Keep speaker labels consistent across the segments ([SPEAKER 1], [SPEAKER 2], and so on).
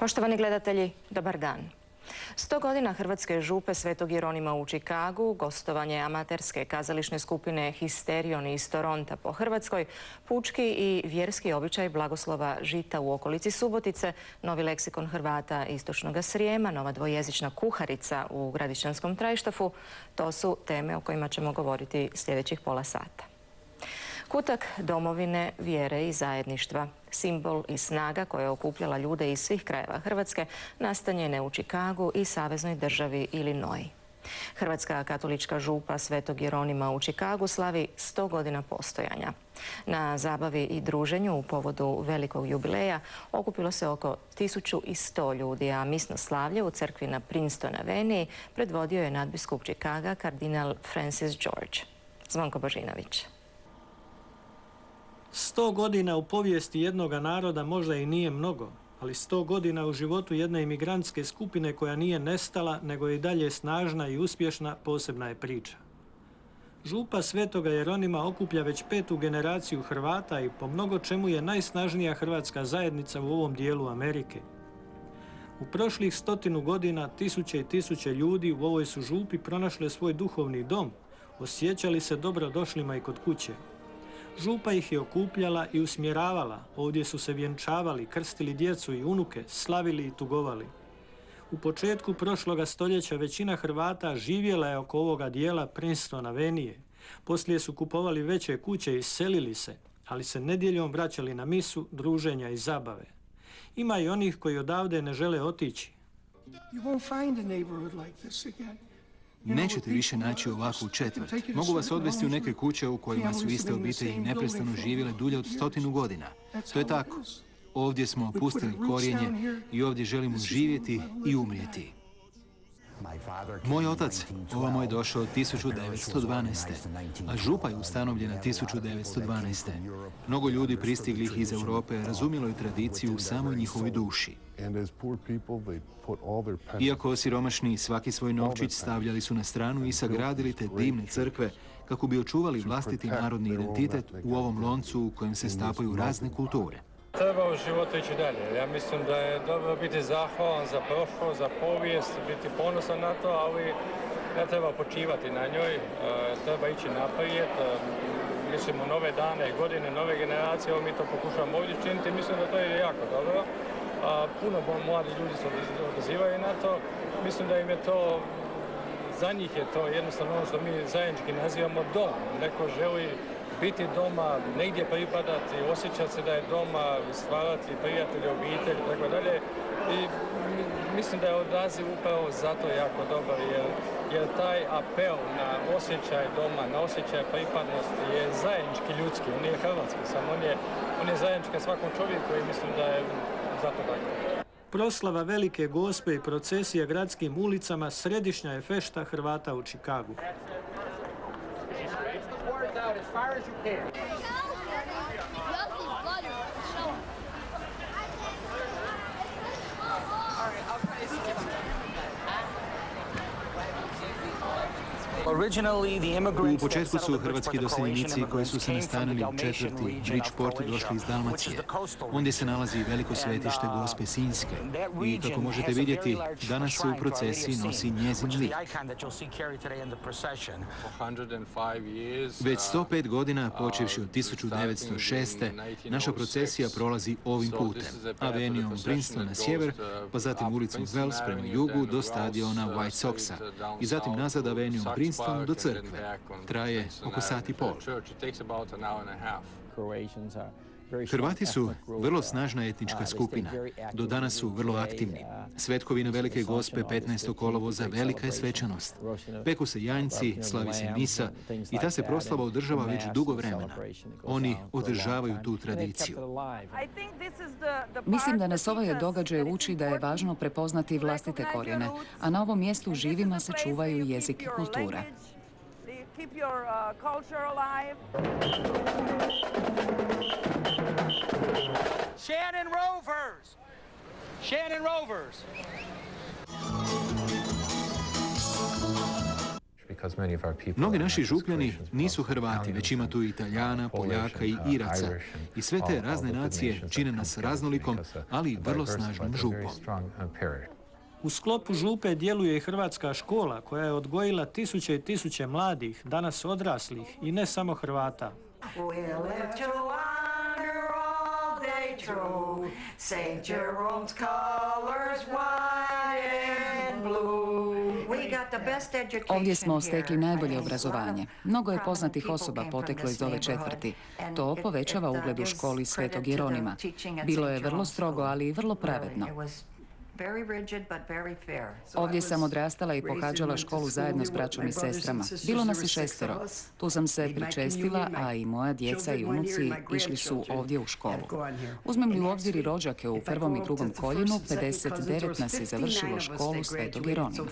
[SPEAKER 1] Poštovani gledatelji, dobar dan. 100 godina Hrvatske župe Svetog Jeronima u Čikagu, gostovanje amaterske kazališne skupine Histerion iz Toronta po Hrvatskoj, pučki i vjerski običaj blagoslova žita u okolici Subotice, novi leksikon Hrvata istočnog Srijema, nova dvojezična kuharica u Gradišćanskom Trajštafu, to su teme o kojima ćemo govoriti sljedećih pola sata. Kutak domovine, vjere i zajedništva, simbol i snaga koja je okupljala ljude iz svih krajeva Hrvatske, nastanjene u Čikagu i saveznoj državi Illinois. Hrvatska katolička župa Svetog Jeronima u Čikagu slavi 100 godina postojanja. Na zabavi i druženju u povodu velikog jubileja okupilo se oko 1100 ljudi, a misno slavlje u crkvi na Princeton Aveniji predvodio je nadbiskup Čikaga kardinal Francis George. Zvonko Božinović.
[SPEAKER 2] 100 godina u povijesti jednoga naroda možda i nije mnogo, ali 100 godina u životu jedne imigrantske skupine koja nije nestala, nego je i dalje snažna i uspješna, posebna je priča. Župa Svetoga Jeronima okuplja već 5. generaciju Hrvata i po mnogo čemu je najsnažnija hrvatska zajednica u ovom dijelu Amerike. U prošlih 100 godina tisuće i tisuće ljudi u ovoj su župi pronašle svoj duhovni dom, osjećali se dobrodošlima i kod kuće. Župa ih je okupljala i usmjeravala, ovdje su se vjenčavali, krstili djecu i unuke, slavili i tugovali. U početku prošloga stoljeća većina Hrvata živjela je oko ovoga dijela Princeton Avenije. Poslije su kupovali veće kuće i selili se, ali se nedjeljom vraćali na misu, druženja i zabave. Ima i onih koji odavde ne žele otići.
[SPEAKER 3] Nećete više naći ovakvu četvrt. Mogu vas odvesti u neke kuće u kojima su iste obitelji neprestano živjele dulje od 100 godina. To je tako. Ovdje smo opustili korijenje i ovdje želimo živjeti i umrijeti. Moj otac ovamo je došao 1912. a župa je ustanovljena 1912. Mnogo ljudi pristiglih iz Europe razumjelo je tradiciju u samoj njihovoj duši. Iako siromašni, svaki svoj novčić stavljali su na stranu i sagradili te divne crkve kako bi očuvali vlastiti narodni identitet u ovom loncu u kojem se stapaju razne kulture.
[SPEAKER 4] Treba u životu ići dalje. Ja mislim da je dobro biti zahvalan za prošlost, za povijest, biti ponosan na to, ali ne treba počivati na njoj. Treba ići naprijed. Mislim u nove dane, godine, nove generacije, mi to pokušavamo ovdje činiti. Mislim da to je jako dobro. Puno mladi ljudi se odazivaju na to. Mislim da im je to, za njih je to jednostavno ono što mi zajednički nazivamo dom. Neko želi biti doma, negdje pripadati, osjećati se da je doma, stvarati prijatelje, obitelj i tako dalje. I mislim da je odaziv upravo zato jako dobar, jer taj apel na osjećaj doma, na osjećaj pripadnosti je zajednički ljudski, on nije hrvatski, samo on je zajednički svakom čovjeku i mislim da je zato tako.
[SPEAKER 2] Proslava Velike Gospe i procesija gradskim ulicama središnja je fešta Hrvata u Čikagu.
[SPEAKER 5] As far as you can.
[SPEAKER 3] U početku su hrvatski doseljenici koji su se nastanili u četvrti Bridgeport došli iz Dalmacije. Ondje se nalazi veliko svetište Gospe Sinjske i kako možete vidjeti, danas se u procesiji nosi njezin lik. Već 105 godina, počevši od 1906. naša procesija prolazi ovim putem, avenijom Princeton na sjever, pa zatim ulicom Wells prema jugu do stadiona White Soxa i zatim nazad avenijom Princeton do crkve. Traje oko sat i pol. Hrvati su vrlo snažna etnička skupina. Do danas su vrlo aktivni. Svetkovina Velike Gospe 15. kolovoza velika je svečanost. Peku se janjci, slavi se misa i ta se proslava održava već dugo vremena. Oni održavaju tu tradiciju.
[SPEAKER 6] Mislim da nas ovaj događaj uči da je važno prepoznati vlastite korijene, a na ovom mjestu živima se čuvaju jezik i kultura.
[SPEAKER 5] Shannon Rovers!
[SPEAKER 3] Mnogi naši župljani nisu Hrvati, već ima tu Italijana, Poljaka i Iraca. I sve te razne nacije čine nas raznolikom, ali i vrlo snažnom župom.
[SPEAKER 2] U sklopu župe djeluje i hrvatska škola koja je odgojila tisuće i tisuće mladih, danas odraslih i ne samo Hrvata.
[SPEAKER 6] Ovdje smo stekli najbolje obrazovanje. Mnogo je poznatih osoba poteklo iz ove četvrti. To povećava ugled u školi Svetog Jeronima. Bilo je vrlo strogo, ali i vrlo pravedno. Ovdje sam odrastala i pohađala školu zajedno s braćom i sestrama. Bilo nas je 6. Tu sam se pričestila, a i moja djeca i unuci išli su ovdje u školu. Uzmem li u obzir i rođake u prvom i drugom koljenu, 59 nas je završilo školu Svetog Jeronima.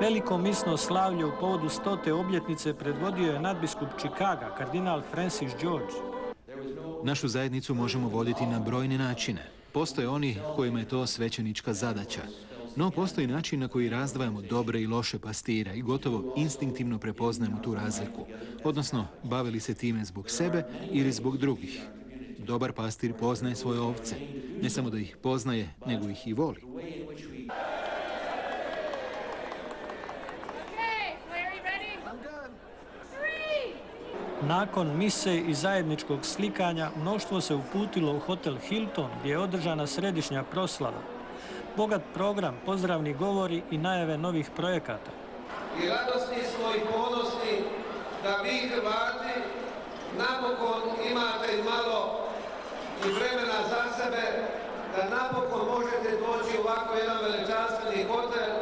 [SPEAKER 2] Veliko misno slavlje u povodu 100. obljetnice predvodio je nadbiskup Chicaga, kardinal Francis George.
[SPEAKER 3] Našu zajednicu možemo voditi na brojne načine. Postoje oni kojima je to svećenička zadaća. No postoji način na koji razdvajamo dobre i loše pastira i gotovo instinktivno prepoznajemo tu razliku. Odnosno, bavili se time zbog sebe ili zbog drugih. Dobar pastir poznaje svoje ovce. Ne samo da ih poznaje, nego ih i voli.
[SPEAKER 2] Nakon mise i zajedničkog slikanja, mnoštvo se uputilo u hotel Hilton, gdje je održana središnja proslava. Bogat program, pozdravni govori i najave novih projekata.
[SPEAKER 7] I radosni smo i ponosni da vi Hrvati napokon imate malo i vremena za sebe, da napokon možete doći u ovako jedan veličanstveni hotel,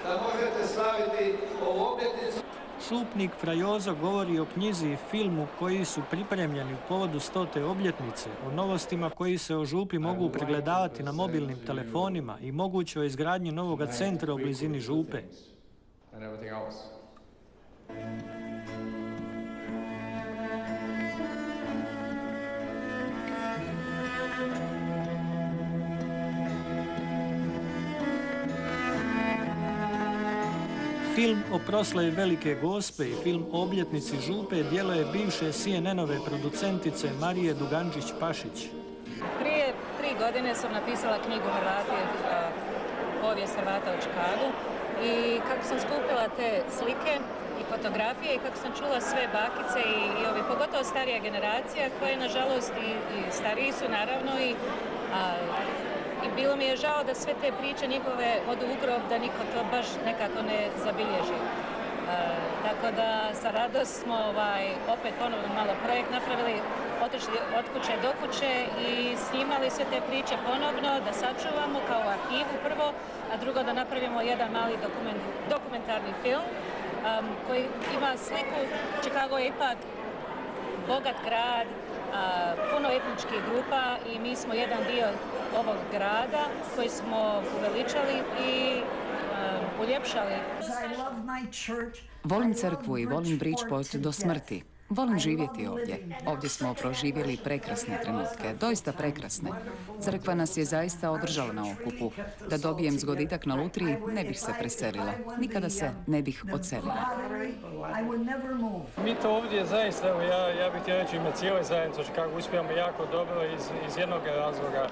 [SPEAKER 7] da možete slaviti ovu obljetnicu.
[SPEAKER 2] Župnik Frajozo govori o knjizi i filmu koji su pripremljeni u povodu 100. obljetnice, o novostima koji se o župi mogu pregledavati na mobilnim telefonima i mogućoj izgradnji novoga centra u blizini župe. Film o proslavi Velike Gospe i film o obljetnici župe djelo je bivše CNN-ove producentice Marije Dugančić-Pašić.
[SPEAKER 8] Prije 3 godine sam napisala knjigu Hrvati, povijest Hrvata u Chicagu, i kako sam skupila te slike i fotografije i kako sam čula sve bakice i ovi, pogotovo starija generacija, koje nažalost i stariji su naravno i bilo mi je žao da sve te priče njihove odu u grob, da niko to baš nekako ne zabilježi. Tako da sa radost smo opet ponovno malo projekt napravili, otišli od kuće do kuće i snimali sve te priče ponovno, da sačuvamo kao arhivu prvo, a drugo da napravimo jedan mali dokumentarni film koji ima sliku. Chicago je ipak bogat grad, puno etničkih grupa i mi smo jedan dio ovog grada koji smo uveličali i uljepšali.
[SPEAKER 6] Volim crkvu i volim Bridgeport do smrti. Volim živjeti ovdje. Ovdje smo proživjeli prekrasne trenutke, doista prekrasne. Crkva nas je zaista održala na okupu. Da dobijem zgoditak na lutriji, ne bih se preselila. Nikada se ne bih odselila.
[SPEAKER 4] Mi to ovdje zaista, evo ja bih htio reći ime cijele zajednice kako uspijamo jako dobro iz jednog razloga.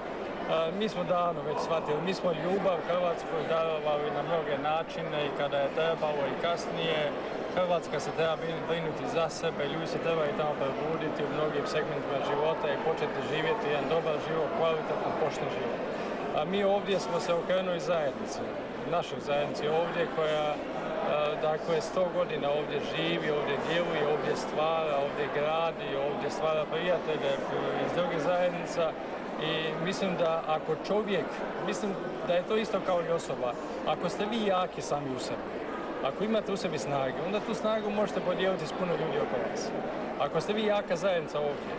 [SPEAKER 4] Mi smo davno već shvatili, mi smo ljubav Hrvatskoj darovali na mnoge načine i kada je trebalo i kasnije. Hrvatska se treba brinuti za sebe, ljudi se trebaju tamo probuditi u mnogim segmentima života i početi živjeti jedan dobar život, kvalitetan, pošten život. A mi ovdje smo se okrenuli zajednici, našoj zajednici ovdje koja dakle 100 godina ovdje živi, ovdje djeluje, ovdje stvara, ovdje gradi, ovdje stvara prijatelje iz drugih zajednica. I mislim da ako čovjek, mislim da je to isto kao i osoba, ako ste vi jaki sami u sebi, ako imate u sebi snage, onda tu snagu možete podijeliti s puno ljudi oko vas. Ako ste vi jaka zajednica ovdje,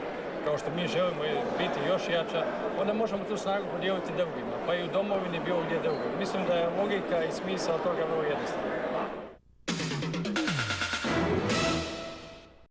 [SPEAKER 4] kao što mi želimo biti još jača, onda možemo tu snagu podijeliti drugima, pa i u domovini bilo gdje drugom. Mislim da je logika i smisao toga vrlo jednostavna.